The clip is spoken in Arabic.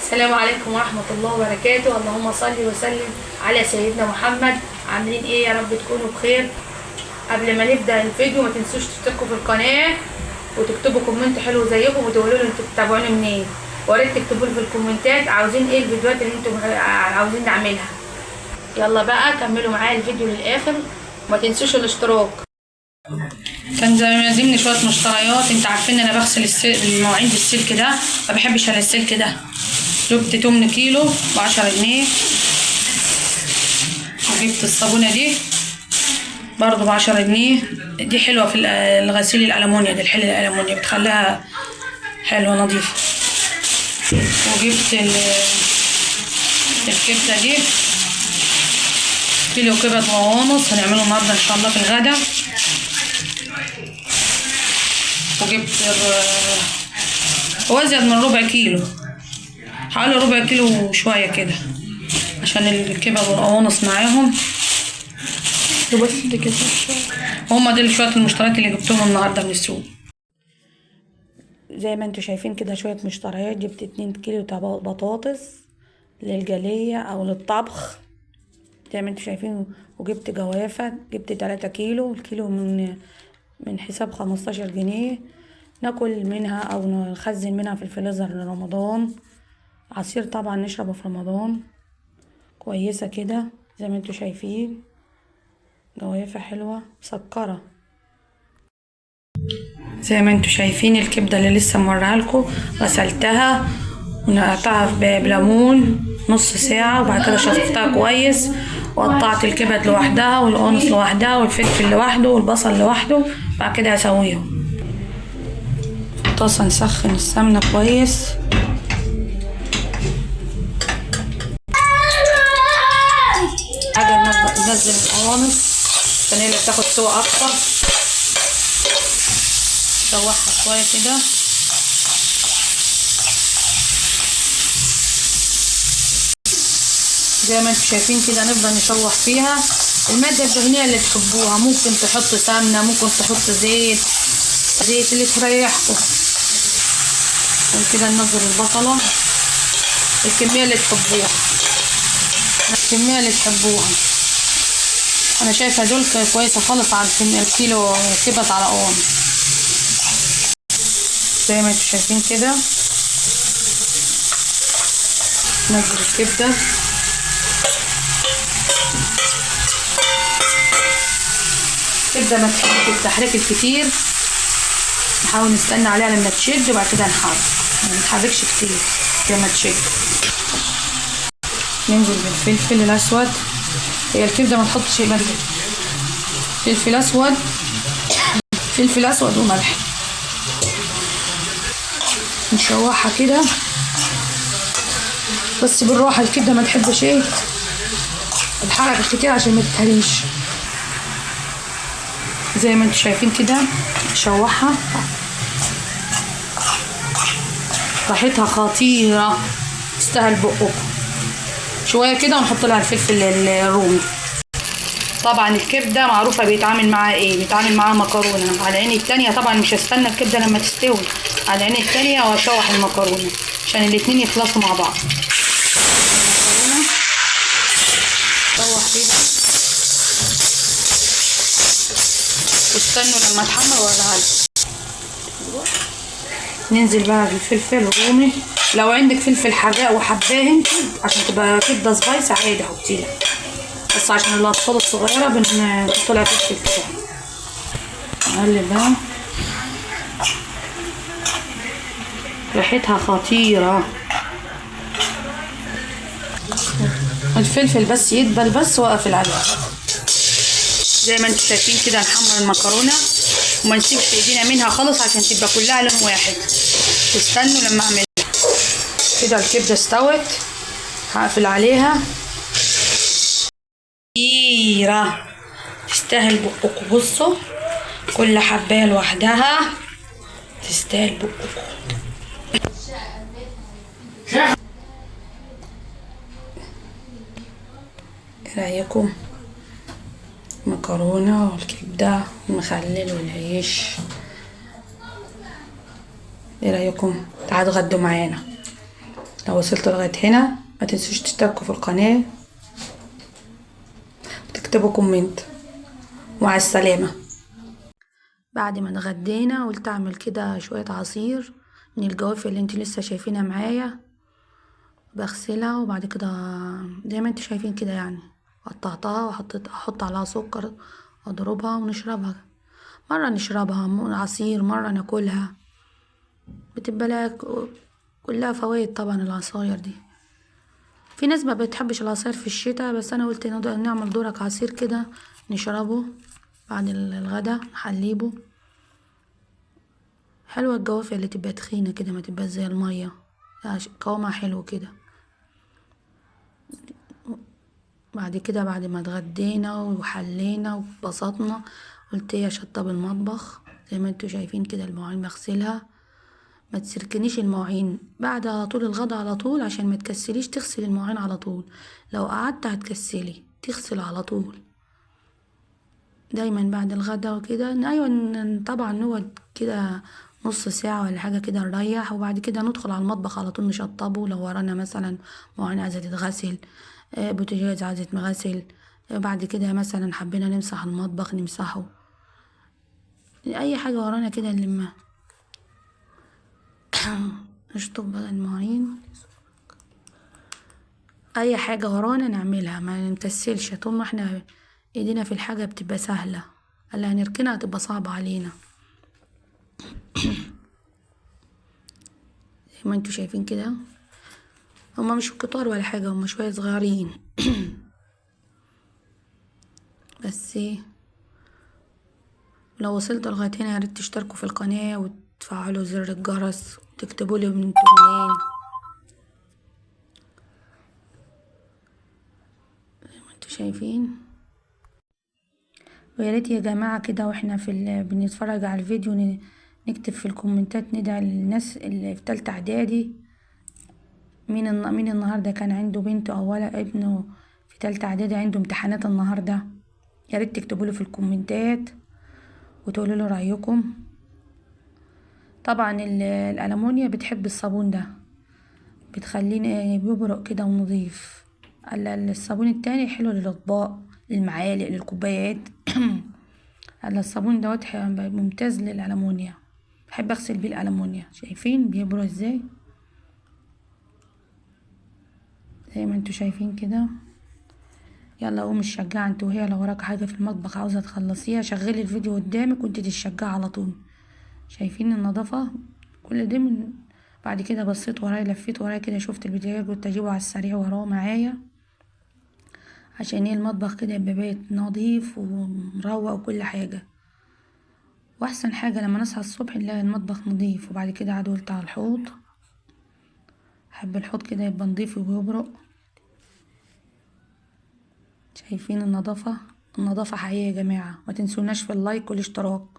السلام عليكم ورحمة الله وبركاته. اللهم صل وسلم على سيدنا محمد. عاملين ايه؟ يا رب تكونوا بخير. قبل ما نبدأ الفيديو ما تنسوش تشتركوا في القناة وتكتبوا كومنت حلو زيكم وتقولوا لي انتوا بتتابعوني منين، وريت تكتبوا لي في الكومنتات عاوزين ايه الفيديوهات اللي انتوا عاوزين نعملها. يلا بقى كملوا معايا الفيديو للآخر وما تنسوش الاشتراك. كان لازمني شويه مشتريات. انت عارفين انا بغسل المواعين بالسلك ده، ما بحبش انا السلك ده. جبت 8 كيلو ب10 جنيه، وجبت الصابونه دي برضو ب10 جنيه. دي حلوه في الغسيل الالمونيا، دي الحل الالمونيا بتخليها حلوه نظيفه. وجبت الكبده دي كيلو كبد وقوانص هنعمله النهارده ان شاء الله في الغدا. وجبت هو ازيد من ربع كيلو، حوالي ربع كيلو وشويه كده عشان الكبد والقوانص معاهم. بس دي كده هما دول شويه المشتريات اللي جبتهم النهارده من السوق. زي ما انتوا شايفين كده شويه مشتريات. جبت 2 كيلو بطاطس للجليه او للطبخ زي ما انتوا شايفين، وجبت جوافه. جبت 3 كيلو، الكيلو من حساب 15 جنيه. ناكل منها او نخزن منها في الفريزر لرمضان. عصير طبعا نشربه في رمضان، كويسة كده زي ما انتوا شايفين. جوافة حلوة مسكرة زي ما انتوا شايفين. الكبدة اللي لسه موريها لكم غسلتها ونقعتها بليمون نص ساعة، وبعد كده شطفتها كويس وقطعت الكبد لوحدها والقوانص لوحدها والفلفل لوحده والبصل لوحده. بعد كده هسويهم. طاسة نسخن السمنة كويس. حاجة ننزل القوانص عشان هي اللي بتاخد سوا اكتر. نشوحها شوية كده. زي ما انتوا شايفين كده نفضل نشوح فيها. المادة الدهنية اللي تحبوها، ممكن تحطوا سمنة، ممكن تحطوا زيت اللي تريحكم. كده ننزل البصلة الكمية اللي تحبوها. انا شايفة دول كويسة خالص على الكيلو كبد على قوانص. زي ما انتوا شايفين كده ننزل الكبدة. الكبدة ما تحبش التحريك الكتير، نحاول نستنى عليها لما تشد وبعد كده نحرك، ما نتحركش كتير لما تشد. ننزل بالفلفل الاسود. هي الكبده ما تحطش ملح، فلفل اسود وملح. نشوحها كده بس بالراحه. الكبده ما تحبش ايه الحركه كتير عشان ما تتهريش. زي ما انتوا شايفين كده نشوحها. ريحتها خطيرة تستاهل بقكم. شوية كده ونحط لها الفلفل الرومي. طبعا الكبدة معروفة بيتعامل معاها ايه، بيتعامل معاها مكرونة على عين التانية. طبعا مش هستنى الكبدة لما تستوي، على عين التانية واشوح المكرونة عشان الاتنين يخلصوا مع بعض. المكرونة شوح كده واستنوا لما تحمر وارجعها لكم. ننزل بقى بالفلفل الرومي. لو عندك فلفل حراق وحباه انت عشان تبقى كبده سبايسي عادي حطيها، بس عشان الاطفال الصغيره بنحط لها فلفل كده. نقلب بقى. ريحتها خطيره. الفلفل بس يدبل بس واقفل عليه. زي ما انتوا شايفين كده نحمر المكرونه وما نسيبش ايدينا منها خالص عشان تبقى كلها لون واحد. تستنوا لما اعملها كده. الكبده استوت، هقفل عليها. كتيرة تستاهل بقكم. بصوا كل حبايه لوحدها تستاهل بقكم. ايه رايكم؟ مكرونه والكبده والمخلل والعيش. ايه رايكم؟ تعالوا اتغدوا معانا. لو وصلت لغاية هنا ما تنسوش تشتركوا في القناة وتكتبوا كومنت. مع السلامة. بعد ما اتغدينا قلت اعمل كده شوية عصير من الجوافة اللي انتوا لسه شايفينها معايا، بغسلها وبعد كده زي ما انتوا شايفين كده يعني قطعتها احط عليها سكر اضربها ونشربها. مرة نشربها عصير، مرة ناكلها، بتبقى لها كلها فوائد. طبعا العصاير دي في ناس ما بتحبش العصير في الشتاء، بس انا قلت نعمل دورك عصير كده نشربه بعد الغدا نحليبه. حلوة الجوافة اللي تبقى تخينة كده، ما تبقى زي المية، قوامها حلو كده. بعد كده بعد ما اتغدينا وحلينا وبسطنا قلت ايه اشطب المطبخ. زي ما انتوا شايفين كده المواعين بغسلها. ما تسركنيش المواعين بعد على طول الغدا على طول، عشان ما تكسليش تغسل المواعين على طول. لو قعدت هتكسلي تغسل على طول. دايما بعد الغدا وكده ايوه طبعا نقعد كده نص ساعة ولا حاجة كده نريح، وبعد كده ندخل على المطبخ على طول نشطبه. لو ورانا مثلا مواعين عايزة تتغسل، بوتاجاز عايزة تتغسل، بعد كده مثلا حبينا نمسح المطبخ نمسحه. اي حاجة ورانا كده نلمها. نشطب بقى المواعين، اي حاجة ورانا نعملها ما نكسلش. طول ما احنا ايدينا في الحاجة بتبقى سهلة، اللي هنركنها تبقى صعبة علينا. زي ما انتوا شايفين كده هما مش كتار ولا حاجة، هما شوية صغيرين. بس لو وصلت لغاية هنا ياريت تشتركوا في القناة وتفعلوا زر الجرس وتكتبوا لي من انتوا منين. زي ما انتوا شايفين. وياريت يا جماعة كده واحنا بنتفرج على الفيديو نكتب في الكومنتات ندعي للناس اللي في تالتة اعدادي. مين النهاردة كان عنده بنته او ولا ابنه في تالتة اعدادي عنده امتحانات النهاردة؟ ياريت تكتبوا له في الكومنتات وتقولوا له رأيكم. طبعا الألمونيا بتحب الصابون ده، بتخليني بيبرق كده ونضيف. الصابون التاني حلو للأطباق للمعالق للكوبايات. الصابون دوت ممتاز للألمونيا، بحب اغسل بيه الألمونيا. شايفين بيبرق ازاي؟ زي ما انتوا شايفين كده. يلا قوم الشجاعة انت وهي، لو وراك حاجة في المطبخ عاوزة تخلصيها شغلي الفيديو قدامك وانت تشجعي على طول. شايفين النظافة كل ده بعد كده بصيت ورايا لفيت ورايا كده شفت الفيديو قلت اجيبه على السريع وراه معايا، عشان ايه المطبخ كده يبقى بيت نظيف ومروق وكل حاجة. واحسن حاجة لما نصحى الصبح نلاقي المطبخ نظيف. وبعد كده قلت على الحوض، احب الحوض كده يبقى نظيف وبيبرق. شايفين النظافة حقيقية يا جماعة. ما تنسوناش في اللايك والاشتراك.